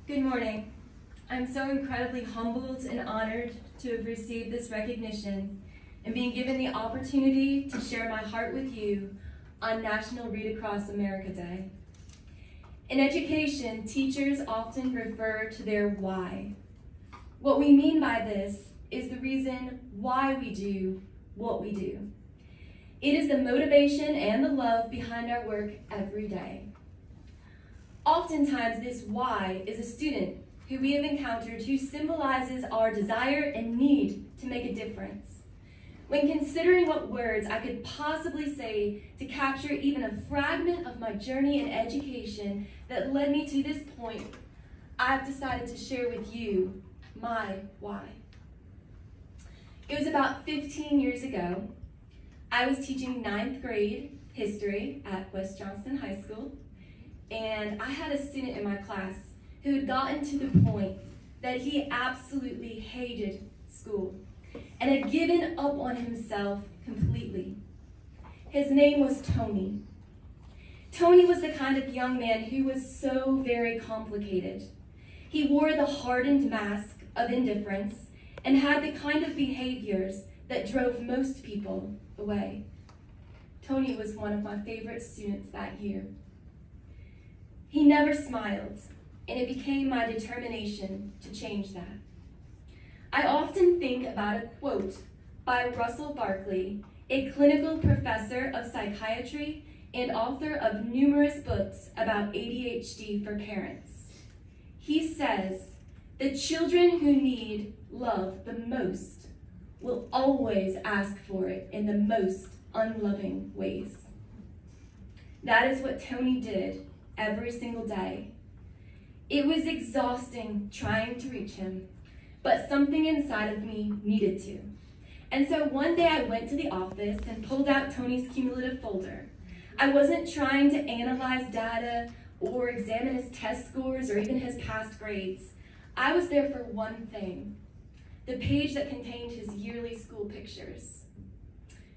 Good morning. I'm so incredibly humbled and honored to have received this recognition and being given the opportunity to share my heart with you on National Read Across America Day. In education, teachers often refer to their why. What we mean by this is the reason why we do what we do. It is the motivation and the love behind our work every day. Oftentimes, this why is a student who we have encountered who symbolizes our desire and need to make a difference. When considering what words I could possibly say to capture even a fragment of my journey in education that led me to this point, I've decided to share with you my why. It was about 15 years ago. I was teaching 9th grade history at West Johnston High School, and I had a student in my class who had gotten to the point that he absolutely hated school and had given up on himself completely. His name was Tony. Tony was the kind of young man who was so very complicated. He wore the hardened mask of indifference and had the kind of behaviors that drove most people away. Tony was one of my favorite students that year. He never smiled, and it became my determination to change that. I often think about a quote by Russell Barkley, a clinical professor of psychiatry and author of numerous books about ADHD for parents. He says, "The children who need love the most will always ask for it in the most unloving ways." That is what Tony did every single day. It was exhausting trying to reach him, but something inside of me needed to. And so one day I went to the office and pulled out Tony's cumulative folder. I wasn't trying to analyze data or examine his test scores or even his past grades. I was there for one thing, the page that contained his yearly school pictures.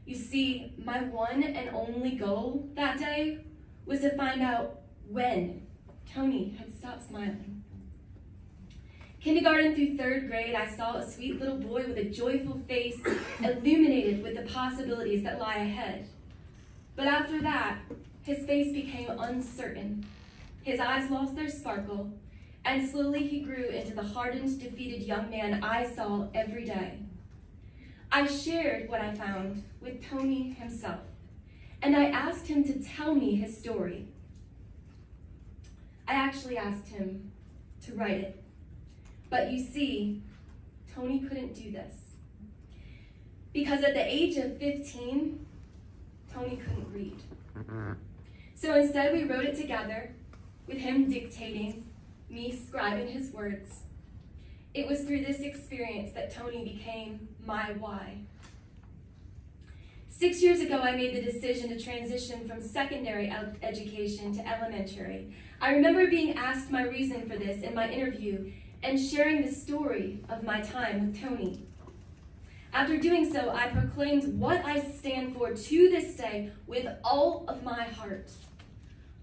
You see, my one and only goal that day was to find out when Tony had stopped smiling. Kindergarten through 3rd grade, I saw a sweet little boy with a joyful face illuminated with the possibilities that lie ahead. But after that, his face became uncertain. His eyes lost their sparkle, and slowly he grew into the hardened, defeated young man I saw every day. I shared what I found with Tony himself, and I asked him to tell me his story. I actually asked him to write it. But you see, Tony couldn't do this. Because at the age of 15, Tony couldn't read. So instead we wrote it together, with him dictating, me scribing his words. It was through this experience that Tony became my why. 6 years ago, I made the decision to transition from secondary education to elementary. I remember being asked my reason for this in my interview and sharing the story of my time with Tony. After doing so, I proclaimed what I stand for to this day with all of my heart.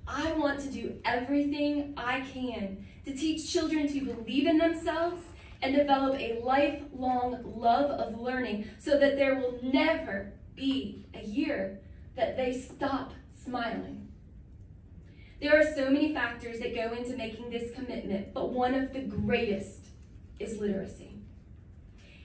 I want to do everything I can to teach children to believe in themselves and develop a lifelong love of learning so that there will never be a year that they stop smiling. There are so many factors that go into making this commitment, but one of the greatest is literacy.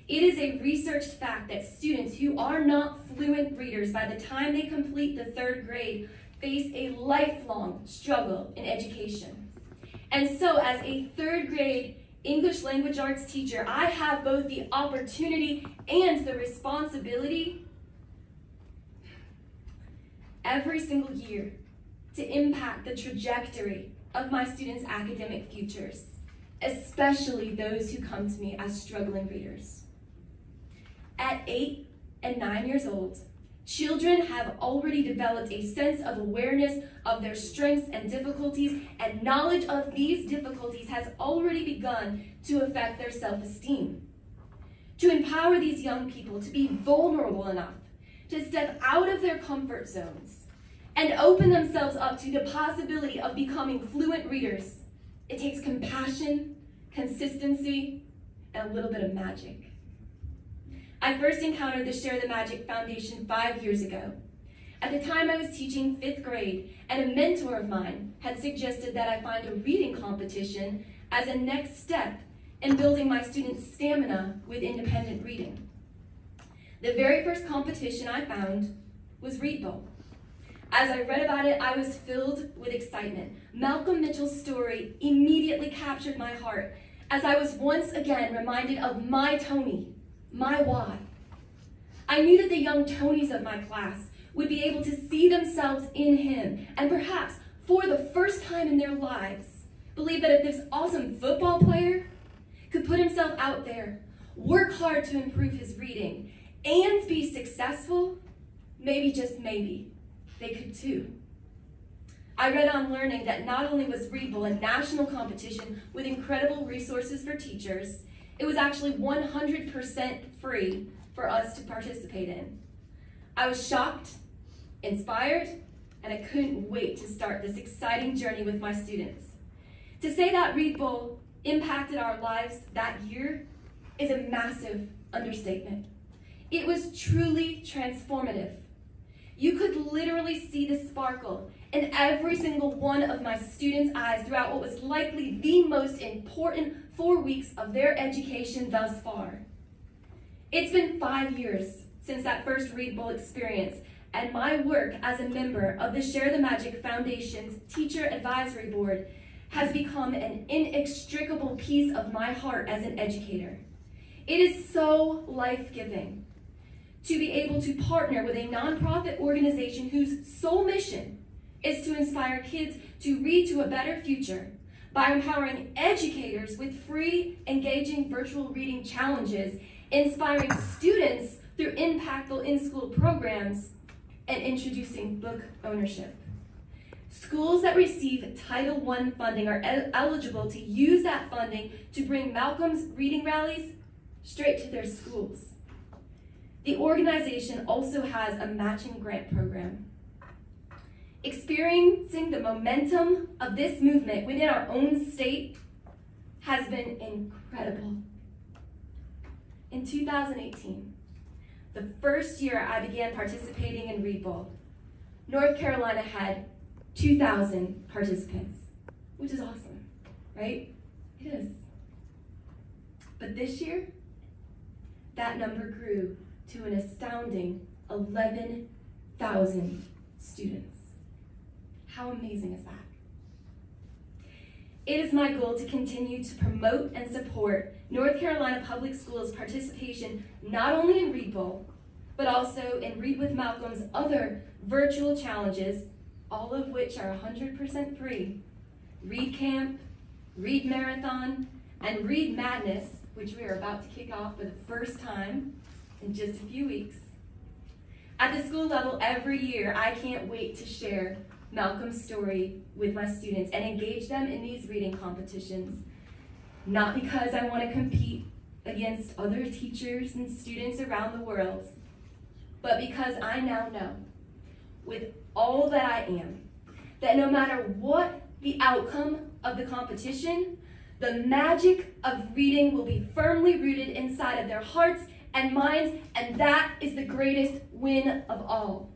It is a researched fact that students who are not fluent readers by the time they complete the 3rd grade face a lifelong struggle in education. And so as a 3rd grade English language arts teacher, I have both the opportunity and the responsibility every single year to impact the trajectory of my students' academic futures, especially those who come to me as struggling readers. At 8 and 9 years old, children have already developed a sense of awareness of their strengths and difficulties, and knowledge of these difficulties has already begun to affect their self-esteem. To empower these young people to be vulnerable enough to step out of their comfort zones and open themselves up to the possibility of becoming fluent readers. It takes compassion, consistency, and a little bit of magic. I first encountered the Share the Magic Foundation 5 years ago. At the time, I was teaching 5th grade, and a mentor of mine had suggested that I find a reading competition as a next step in building my students' stamina with independent reading. The very first competition I found was Read Bowl. As I read about it, I was filled with excitement. Malcolm Mitchell's story immediately captured my heart as I was once again reminded of my Tony, my why. I knew that the young Tonys of my class would be able to see themselves in him and perhaps for the first time in their lives believe that if this awesome football player could put himself out there, work hard to improve his reading, and be successful, maybe, just maybe, they could too. I read on learning that not only was Read Bowl a national competition with incredible resources for teachers, it was actually 100% free for us to participate in. I was shocked, inspired, and I couldn't wait to start this exciting journey with my students. To say that Read Bowl impacted our lives that year is a massive understatement. It was truly transformative. You could literally see the sparkle in every single one of my students' eyes throughout what was likely the most important 4 weeks of their education thus far. It's been 5 years since that first Read Bowl experience, and my work as a member of the Share the Magic Foundation's Teacher Advisory Board has become an inextricable piece of my heart as an educator. It is so life-giving to be able to partner with a nonprofit organization whose sole mission is to inspire kids to read to a better future by empowering educators with free, engaging virtual reading challenges, inspiring students through impactful in-school programs, and introducing book ownership. Schools that receive Title I funding are eligible to use that funding to bring Malcolm's reading rallies straight to their schools. The organization also has a matching grant program. Experiencing the momentum of this movement within our own state has been incredible. In 2018, the first year I began participating in Read Bowl, North Carolina had 2,000 participants, which is awesome, right? It is. But this year, that number grew to an astounding 11,000 students. How amazing is that? It is my goal to continue to promote and support North Carolina Public Schools' participation not only in Read Bowl, but also in Read with Malcolm's other virtual challenges, all of which are 100% free. Read Camp, Read Marathon, and Read Madness, which we are about to kick off for the first time in just a few weeks. At the school level every year, I can't wait to share Malcolm's story with my students and engage them in these reading competitions. Not because I want to compete against other teachers and students around the world, but because I now know, with all that I am, that no matter what the outcome of the competition, the magic of reading will be firmly rooted inside of their hearts and minds, and that is the greatest win of all.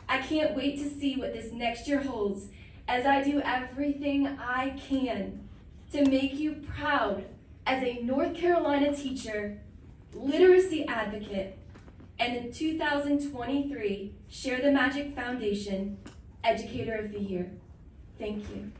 I can't wait to see what this next year holds as I do everything I can to make you proud as a North Carolina teacher, literacy advocate, and the 2023 Share the Magic Foundation Educator of the Year. Thank you.